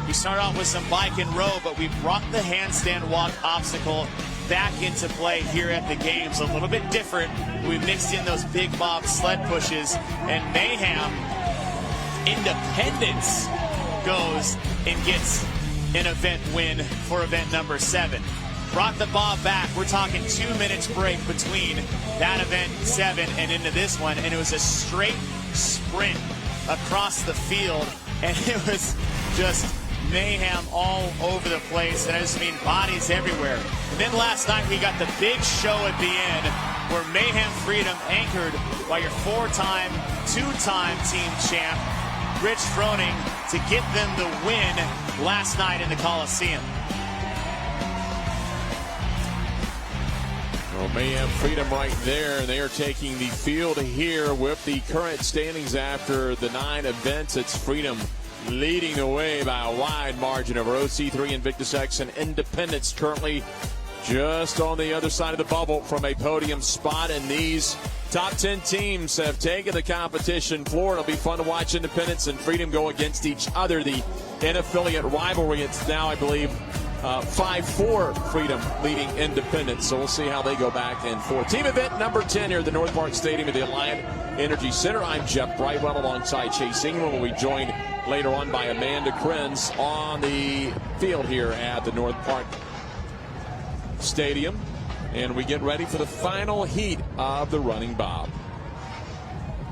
We started off with some bike and row, but we brought the handstand walk obstacle back into play here at the games. A little bit different. We mixed in those big bob sled pushes, and Mayhem Independence goes and gets an event win for event number 7. Brought the bob back. We're talking 2 minutes break between that event 7 and into this one, and it was a straight sprint across the field, and it was just mayhem all over the place, and I just mean bodies everywhere. And then last night we got the big show at the end, where Mayhem Freedom, anchored by your 4-time, 2-time team champ, Rich Froning, to get them the win last night in the Coliseum. Well, Mayhem Freedom right there. They are taking the field here with the current standings after the 9 events. It's Freedom leading the way by a wide margin over OC3, Invictus X, and Independence currently just on the other side of the bubble from a podium spot. And these top 10 teams have taken the competition floor. It'll be fun to watch Independence and Freedom go against each other. The in-affiliate rivalry, it's now, I believe, 5-4 Freedom leading Independence. So we'll see how they go back and forth. Team event number 10 here at the North Park Stadium at the Alliant Energy Center. I'm Jeff Brightwell alongside Chase Ingram. We'll be joined later on by Amanda Krenz on the field here at the North Park Stadium. And we get ready for the final heat of the running bob.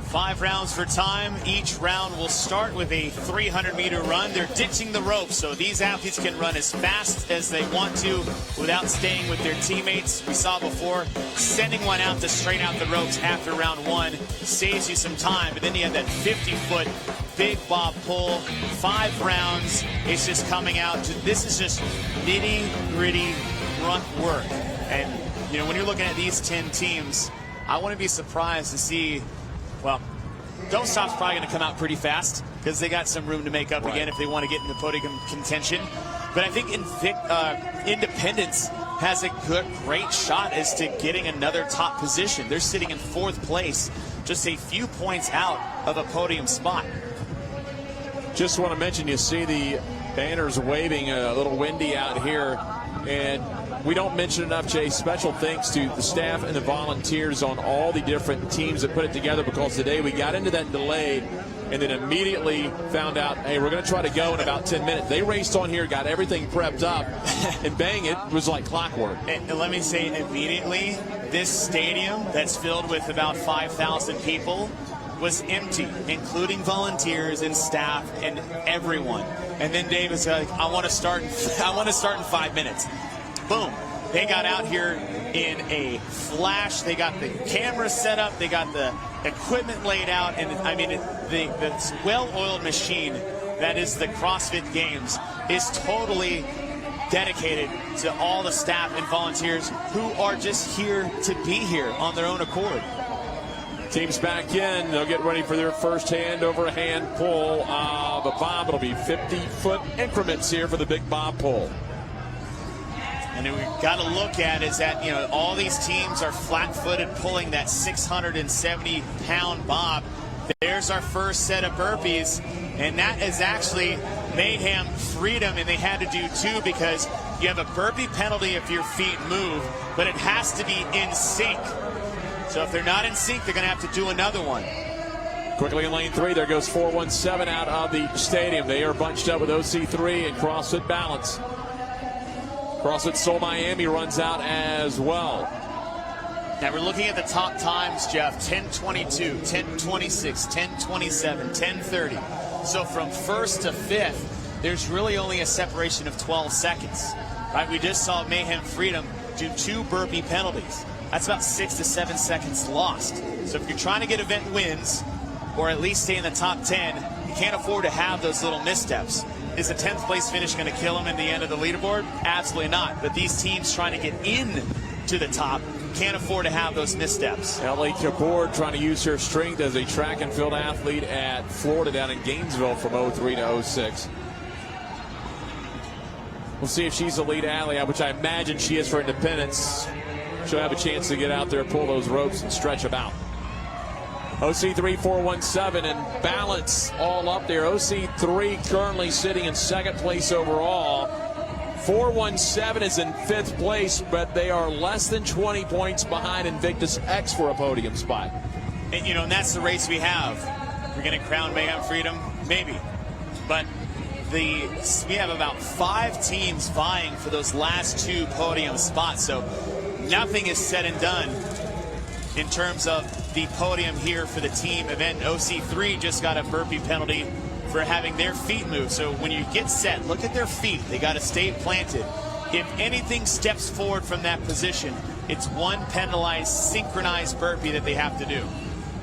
5 rounds for time. Each round will start with a 300-meter run. They're ditching the rope, so these athletes can run as fast as they want to without staying with their teammates. We saw before, sending one out to straight out the ropes after round 1 saves you some time, but then you have that 50-foot big bob pull. 5 rounds. It's just coming out. This is just nitty-gritty grunt work. And you know, when you're looking at these 10 teams, I wouldn't be surprised to see, well, Don't Stop's probably going to come out pretty fast because they got some room to make up again if they want to get into podium contention. But I think Independence has a great shot as to getting another top position. They're sitting in 4th place, just a few points out of a podium spot. Just want to mention, you see the banners waving, a little windy out here, and we don't mention enough, Jay, special thanks to the staff and the volunteers on all the different teams that put it together, because today we got into that delay and then immediately found out, hey, we're going to try to go in about 10 minutes. They raced on here, got everything prepped up, and bang, it was like clockwork. And let me say immediately, this stadium that's filled with about 5,000 people was empty, including volunteers and staff and everyone. And then Dave was like, I want to start in 5 minutes. Boom. They got out here in a flash. They got the camera set up. They got the equipment laid out. And I mean, the well-oiled machine that is the CrossFit Games is totally dedicated to all the staff and volunteers who are just here to be here on their own accord. Teams back in. They'll get ready for their first hand-over-hand pull of a bob. It'll be 50-foot increments here for the big bob pull. And then we've got to look at is that, you know, all these teams are flat-footed pulling that 670-pound bob. There's our first set of burpees, and that is actually Mayhem Freedom, and they had to do 2 because you have a burpee penalty if your feet move, but it has to be in sync. So if they're not in sync, they're going to have to do another one. Quickly in lane 3, there goes 417 out of the stadium. They are bunched up with OC3 and CrossFit Balance. CrossFit Seoul Miami runs out as well. Now we're looking at the top times, Jeff. 10:22, 10:26, 10:27, 10:30. So from 1st to 5th, there's really only a separation of 12 seconds. Right? We just saw Mayhem Freedom do 2 burpee penalties. That's about 6 to 7 seconds lost. So if you're trying to get event wins, or at least stay in the top 10, you can't afford to have those little missteps. Is the 10th place finish going to kill them in the end of the leaderboard? Absolutely not. But these teams trying to get in to the top can't afford to have those missteps. Ellie Kapoor trying to use her strength as a track and field athlete at Florida down in Gainesville from 03 to 06. We'll see if she's a lead athlete, which I imagine she is for Independence. She'll have a chance to get out there, pull those ropes, and stretch them out. OC3 417 and Balance all up there. OC3 currently sitting in 2nd place overall. 417 is in 5th place, but they are less than 20 points behind Invictus X for a podium spot. And, you know, and that's the race we have. We're going to crown Mayhem Freedom? Maybe. But we have about 5 teams vying for those last 2 podium spots. So nothing is said and done in terms of the podium here for the team event. OC3 just got a burpee penalty for having their feet move. So when you get set, look at their feet. They got to stay planted. If anything steps forward from that position, it's one penalized, synchronized burpee that they have to do.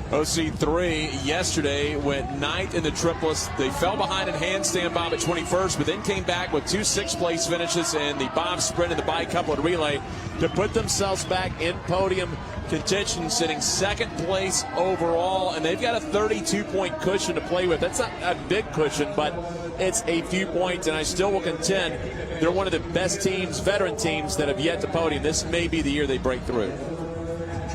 OC3 yesterday went 9th in the triplets. They fell behind in handstand bob at 21st, but then came back with 2 6th place finishes in the bob sprint and the bi-coupled relay to put themselves back in podium contention, sitting 2nd place overall, and they've got a 32-point cushion to play with. That's not a big cushion, but it's a few points, and I still will contend they're one of the best teams, veteran teams, that have yet to podium. This may be the year they break through.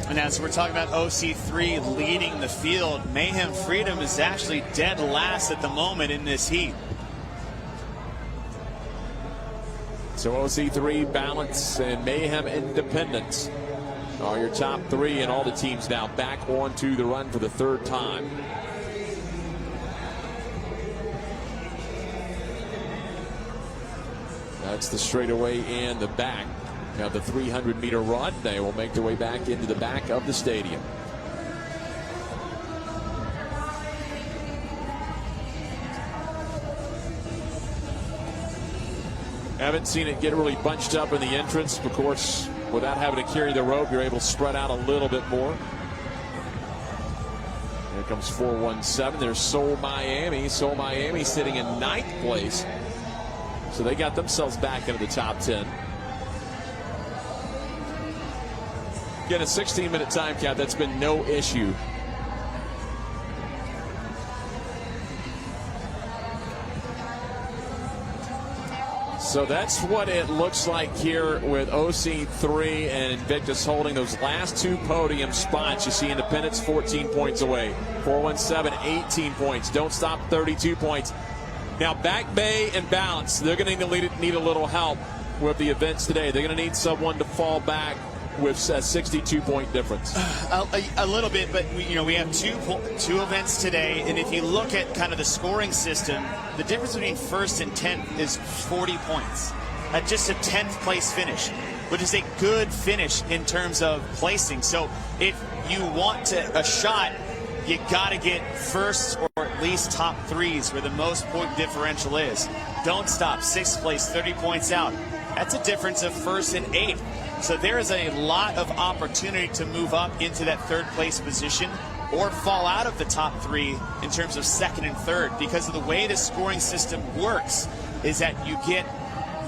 And as we're talking about OC3 leading the field, Mayhem Freedom is actually dead last at the moment in this heat. So OC3, Balance, and Mayhem Independence are your top 3, and all the teams now back onto the run for the 3rd time. That's the straightaway in the back. Now the 300-meter run, they will make their way back into the back of the stadium. Haven't seen it get really bunched up in the entrance. Of course, without having to carry the rope, you're able to spread out a little bit more. Here comes 417. There's Seoul Miami. Seoul Miami sitting in 9th place. So they got themselves back into the top 10. Again, a 16-minute time count. That's been no issue. So that's what it looks like here with OC3 and Invictus holding those last two podium spots. You see Independence 14 points away. 417, 18 points. Don't Stop, 32 points. Now Back Bay and Balance, they're going to need a little help with the events today. They're going to need someone to fall back with a 62-point difference. A little bit, but we have two events today, and if you look at kind of the scoring system, the difference between first and 10th is 40 points. Just a 10th place finish, which is a good finish in terms of placing. So if you want a shot, you got to get first or at least top threes where the most point differential is. Don't Stop, 6th place, 30 points out. That's a difference of first and 8th. So there is a lot of opportunity to move up into that 3rd place position or fall out of the top 3 in terms of 2nd and 3rd, because of the way the scoring system works is that you get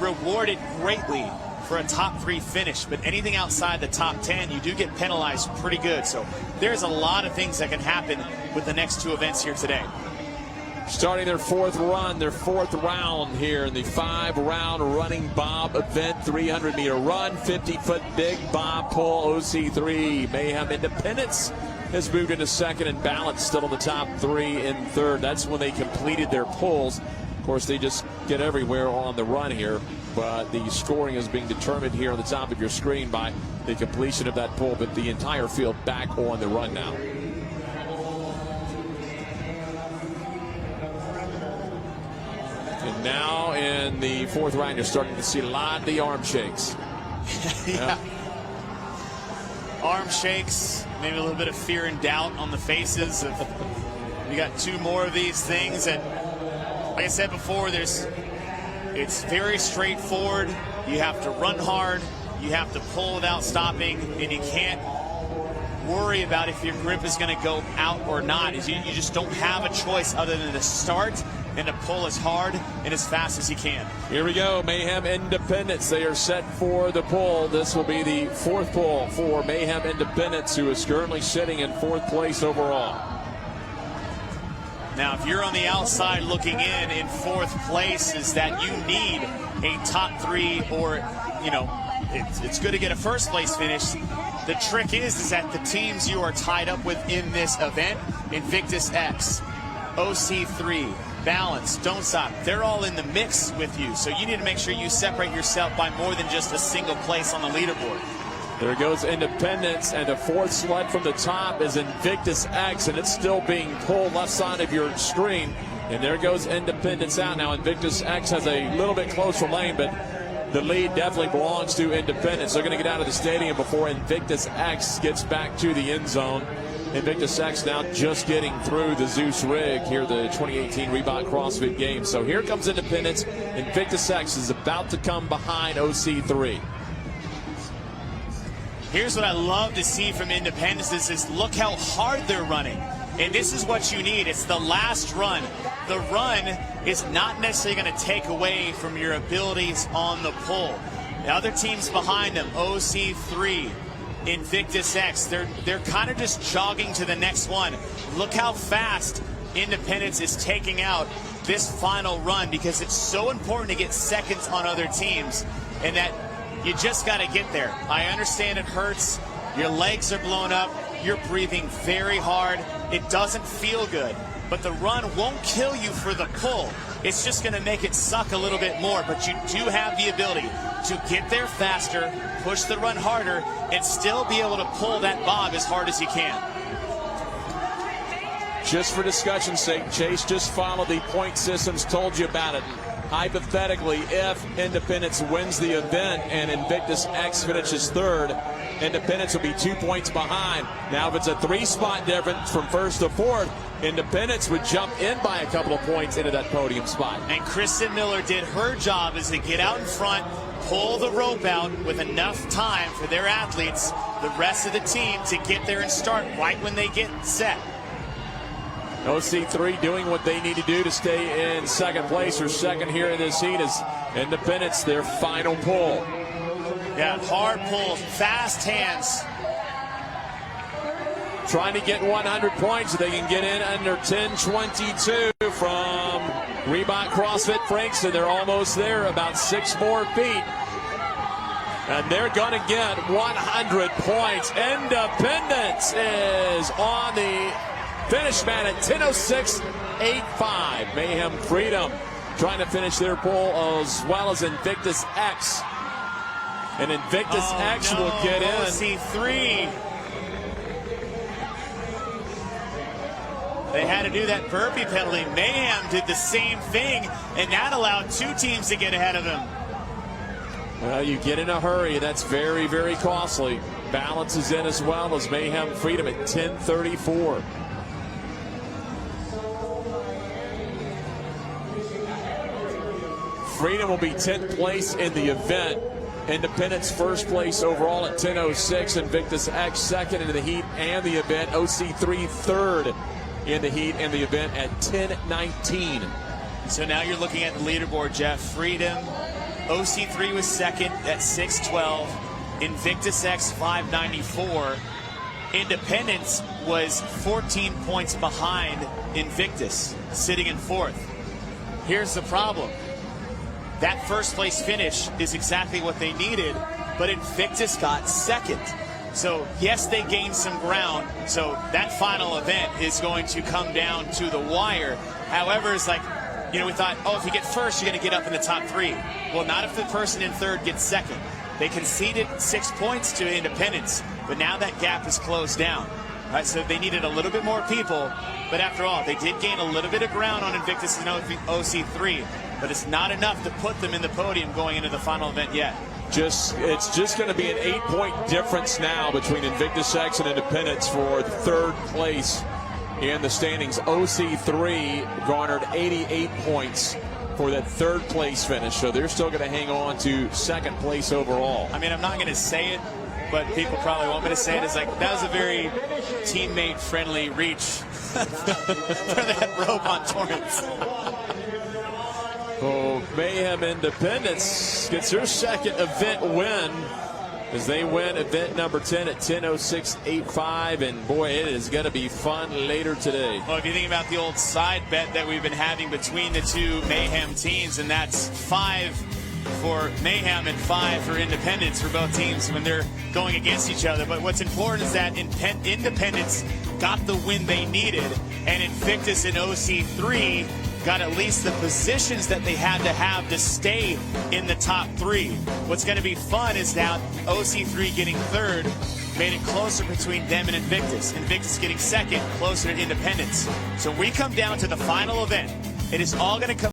rewarded greatly for a top 3 finish, but anything outside the top 10, you do get penalized pretty good. So there's a lot of things that can happen with the next 2 events here today. Starting their 4th run, their 4th round here in the 5-round running bob event, 300-meter run, 50-foot big bob pull. OC3 Mayhem Independence has moved into 2nd, and Balance still in the top 3 in 3rd. That's when they completed their pulls. Of course, they just get everywhere on the run here, but the scoring is being determined here on the top of your screen by the completion of that pull, but the entire field back on the run now. And now in the 4th round, you're starting to see a lot of the arm shakes. Yeah. Arm shakes, maybe a little bit of fear and doubt on the faces of. You got 2 more of these things, and like I said before, it's very straightforward. You have to run hard, you have to pull without stopping, and you can't worry about if your grip is going to go out or not. You just don't have a choice other than to start and to pull as hard and as fast as you can. Here we go, Mayhem Independence. They are set for the pull. This will be the 4th pull for Mayhem Independence, who is currently sitting in 4th place overall. Now, if you're on the outside looking in 4th place, is that you need a top 3, or, it's good to get a 1st place finish. The trick is that the teams you are tied up with in this event, Invictus X, OC3, Balance, Don't Stop, they're all in the mix with you. So you need to make sure you separate yourself by more than just a single place on the leaderboard. There goes Independence, and the 4th sled from the top is Invictus X, and it's still being pulled left side of your screen. And there goes Independence out. Now Invictus X has a little bit closer lane, but the lead definitely belongs to Independence. They're going to get out of the stadium before Invictus X gets back to the end zone. Invictus X now just getting through the Zeus rig here, the 2018 Reebok CrossFit Games. So here comes Independence. Invictus X is about to come behind OC3. Here's what I love to see from Independence is look how hard they're running. And this is what you need. It's the last run. The run is not necessarily going to take away from your abilities on the pull. The other teams behind them, OC3, Invictus X, they're kind of just jogging to the next one. Look how fast Independence is taking out this final run, because it's so important to get seconds on other teams, and that you just got to get there. I understand it hurts. Your legs are blown up. You're breathing very hard. It doesn't feel good, but the run won't kill you for the pull. It's just going to make it suck a little bit more, but you do have the ability to get there faster, push the run harder, and still be able to pull that bob as hard as you can. Just for discussion's sake, Chase just followed the point systems, told you about it. Hypothetically, if Independence wins the event and Invictus X finishes 3rd, Independence will be 2 points behind. Now, if it's a 3-spot difference from 1st to 4th, Independence would jump in by a couple of points into that podium spot. And Kristen Miller did her job, is to get out in front, pull the rope out with enough time for their athletes, the rest of the team, to get there and start right when they get set. OC3 doing what they need to do to stay in 2nd place, or 2nd here in this heat, is Independence, their final pull. Yeah, hard pull, fast hands. trying to get 100 points. If they can get in under 10:22 from Reebok CrossFit Frankston, they're almost there, about 6 more feet. And they're going to get 100 points. Independence is on the finish mat at 10:06.85. Mayhem Freedom trying to finish their pole as well as Invictus X. And Invictus X will get in. OC3. They had to do that burpee penalty. Mayhem did the same thing, and that allowed 2 teams to get ahead of them. Well, you get in a hurry. That's very, very costly. Balance is in as well as Mayhem Freedom at 10:34. Freedom will be 10th place in the event. Independence first place overall at 10:06. Invictus X second in the heat and the event. OC3 third in the heat and the event at 10:19. So now you're looking at the leaderboard, Jeff. Freedom, OC3 was second at 6:12. Invictus X 594. Independence was 14 points behind Invictus, sitting in 4th. Here's the problem. That first place finish is exactly what they needed, but Invictus got second. So yes, they gained some ground. So that final event is going to come down to the wire. However, it's like, you know, we thought, oh, if you get first, you're going to get up in the top 3. Well, not if the person in 3rd gets second. They conceded 6 points to Independence, but now that gap is closed down. All right, so they needed a little bit more people, but after all, they did gain a little bit of ground on Invictus and OC3, but it's not enough to put them in the podium going into the final event yet. It's just going to be an 8-point difference now between Invictus X and Independence for 3rd place in the standings. OC3 garnered 88 points for that 3rd place finish, so they're still going to hang on to 2nd place overall. I mean, I'm not going to say it, but people probably want me to say it. It's like, that was a very teammate friendly reach for that rope on Torrance. Oh, Mayhem Independence gets their 2nd event win as they win event number 10 at 10:06.85. And boy, it is going to be fun later today. Well, if you think about the old side bet that we've been having between the 2 Mayhem teams, and that's 5 for Mayhem and 5 for Independence for both teams when they're going against each other. But what's important is that Independence got the win they needed, and Invictus and OC3 got at least the positions that they had to have to stay in the top 3. What's going to be fun is now OC3 getting 3rd made it closer between them and Invictus. Invictus getting 2nd, closer to Independence. So we come down to the final event. It is all going to come